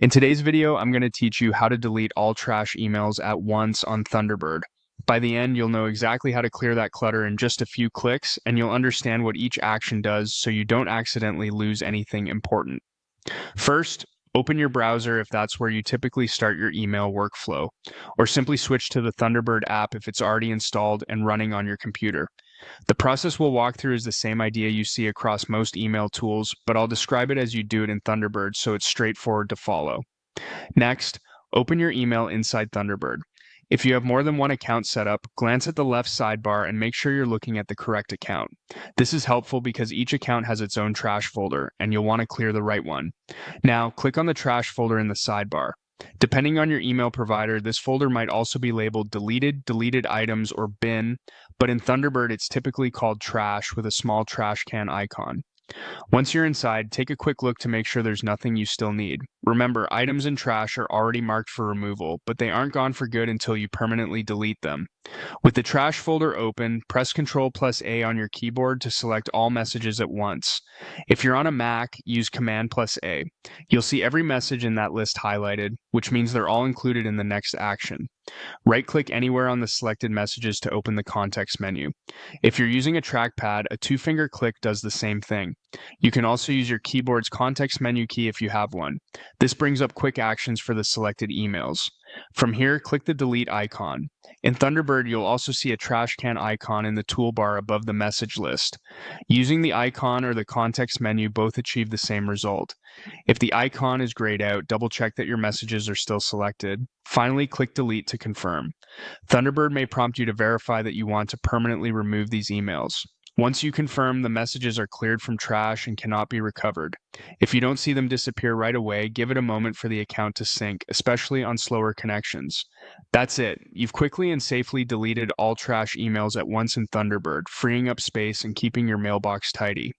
In today's video, I'm going to teach you how to delete all trash emails at once on Thunderbird. By the end, you'll know exactly how to clear that clutter in just a few clicks, and you'll understand what each action does so you don't accidentally lose anything important. First, open your browser if that's where you typically start your email workflow, or simply switch to the Thunderbird app if it's already installed and running on your computer. The process we'll walk through is the same idea you see across most email tools, but I'll describe it as you do it in Thunderbird so it's straightforward to follow. Next, open your email inside Thunderbird. If you have more than one account set up, glance at the left sidebar and make sure you're looking at the correct account. This is helpful because each account has its own trash folder, and you'll want to clear the right one. Now, click on the trash folder in the sidebar. Depending on your email provider, this folder might also be labeled deleted, deleted items, or bin, but in Thunderbird it's typically called trash with a small trash can icon. Once you're inside, take a quick look to make sure there's nothing you still need. Remember, items in trash are already marked for removal, but they aren't gone for good until you permanently delete them. With the trash folder open, press Ctrl+A on your keyboard to select all messages at once. If you're on a Mac, use Command+A. You'll see every message in that list highlighted, which means they're all included in the next action. Right-click anywhere on the selected messages to open the context menu. If you're using a trackpad, a two-finger click does the same thing. You can also use your keyboard's context menu key if you have one. This brings up quick actions for the selected emails. From here, click the delete icon. In Thunderbird, you'll also see a trash can icon in the toolbar above the message list. Using the icon or the context menu both achieve the same result. If the icon is grayed out, double-check that your messages are still selected. Finally, click delete to confirm. Thunderbird may prompt you to verify that you want to permanently remove these emails. Once you confirm, the messages are cleared from trash and cannot be recovered. If you don't see them disappear right away, give it a moment for the account to sync, especially on slower connections. That's it. You've quickly and safely deleted all trash emails at once in Thunderbird, freeing up space and keeping your mailbox tidy.